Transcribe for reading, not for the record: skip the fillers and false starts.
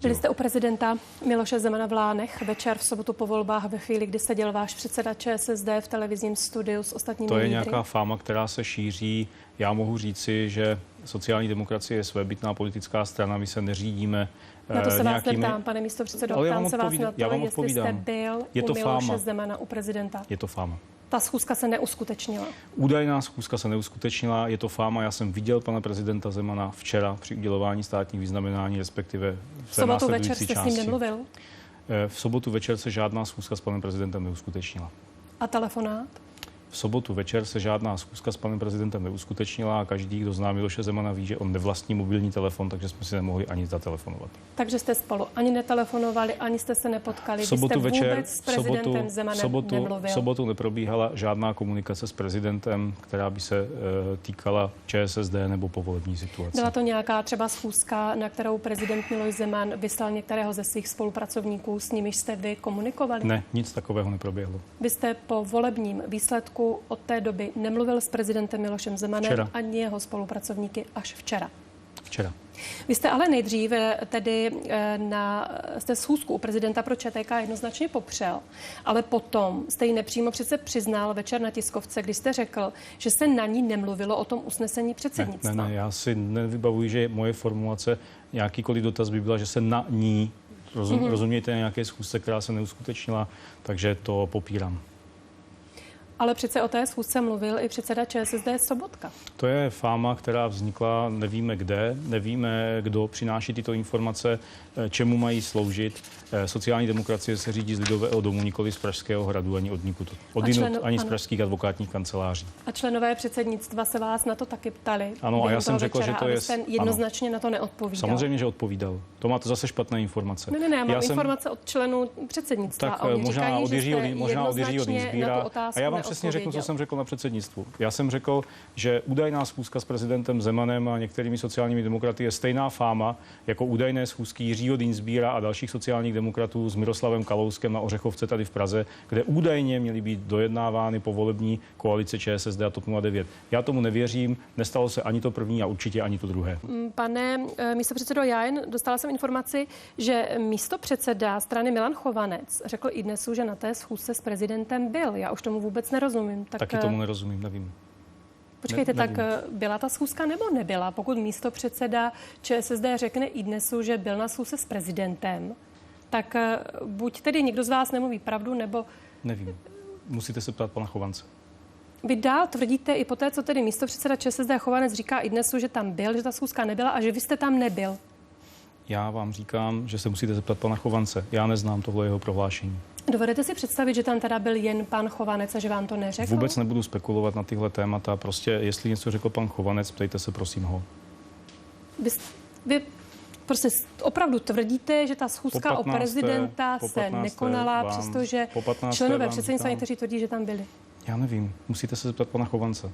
Byli jste u prezidenta Miloše Zemana v Lánech večer v sobotu po volbách ve chvíli, kdy seděl váš předseda ČSSD v televizním studiu s ostatními lídry? To je nějaká fáma, která se šíří. Já mohu říci, že sociální demokracie je svébytná politická strana, my se neřídíme na to se vás nějakými... neptám, pane místopředsedo, ptám se vás na to, jestli jste byl u Miloše Zemana, u prezidenta. Je to fáma. Ta schůzka se neuskutečnila. Údajná schůzka se neuskutečnila, je to fáma. Já jsem viděl pana prezidenta Zemana včera při udělování státních vyznamenání, respektive v sobotu večer jste s ním nemluvil? V sobotu večer se žádná schůzka s panem prezidentem neuskutečnila. A telefonát? V sobotu večer se žádná schůzka s panem prezidentem neuskutečnila a každý, kdo zná Miloše Zemana, ví, že on nevlastní mobilní telefon, takže jsme si nemohli ani zatelefonovat. Takže jste spolu ani netelefonovali, ani jste se nepotkali, vy jste vůbec s prezidentem Zemanem nemluvil? V sobotu neprobíhala žádná komunikace s prezidentem, která by se týkala ČSSD nebo povolební situace. Byla to nějaká třeba schůzka, na kterou prezident Miloš Zeman vyslal některého ze svých spolupracovníků, s nimiž jste vy komunikovali? Ne, nic takového neproběhlo. Vy jste po volebním výsledku od té doby nemluvil s prezidentem Milošem Zemanem včera. Ani jeho spolupracovníky až včera. Včera. Vy jste ale nejdříve tedy na schůzku u prezidenta pro ČTK jednoznačně popřel, ale potom jste ji nepřímo přece přiznal večer na tiskovce, kdy jste řekl, že se na ní nemluvilo o tom usnesení předsednictva. Ne, já si nevybavuji, že moje formulace, jakýkoliv dotaz by byla, že se na ní, rozumějte, nějaké schůzce, která se neuskutečnila, takže to popírám. Ale přece o té schůzce mluvil i předseda ČSSD Sobotka. To je fáma, která vznikla, nevíme kde, nevíme, kdo přináší tyto informace, čemu mají sloužit. Sociální demokracie se řídí z Lidového domu, nikoli z Pražského hradu, ani od nikud. Ani z pražských advokátních kanceláří. A členové předsednictva se vás na to taky ptali. Ano, a já jsem řekl, že to je... Ten jednoznačně na to neodpovídal. Samozřejmě, že odpovídal. To máte zase špatné informace. Ne, já mám informace od členů předsednictva. Tak a oni možná říkají, od Jiřího Dienstbiera. A já vám přesně řeknu, co jsem řekl na předsednictvu. Já jsem řekl, že údajná schůzka s prezidentem Zemanem a některými sociálními demokraty je stejná fáma jako údajné schůzky Jiřího Dienstbiera a dalších sociálních demokratů s Miroslavem Kalouskem na Ořechovce tady v Praze, kde údajně měly být dojednávány povolební koalice ČSSD a TOP 09. Já tomu nevěřím, nestalo se ani to první a určitě ani to druhé. Pane místopředsedo, já jen dostala jsem informaci, že místopředseda strany Milan Chovanec řekl iDNESu, že na té schůzce s prezidentem byl. Já už tomu vůbec nerozumím. Taky tomu nerozumím, nevím. Počkejte, tak byla ta schůzka nebo nebyla? Pokud místopředseda ČSSD řekne iDNESu, že byl na schůzce s prezidentem, tak buď tedy někdo z vás nemluví pravdu, nebo... Nevím. Musíte se ptát pana Chovance. Vy dál tvrdíte i poté, co tedy místopředseda ČSSD Chovanec říká iDNESu, že tam byl, že ta schůzka nebyla a že vy jste tam nebyl. Já vám říkám, že se musíte zeptat pana Chovance. Já neznám tohle jeho prohlášení. Dovedete si představit, že tam teda byl jen pan Chovanec a že vám to neřekl? Vůbec nebudu spekulovat na tyhle témata. Prostě, jestli něco řekl pan Chovanec, ptejte se prosím ho. Vy prostě opravdu tvrdíte, že ta schůzka o prezidenta se nekonala, přestože členové předsednictva někteří tvrdí, že tam byli? Já nevím. Musíte se zeptat pana Chovance.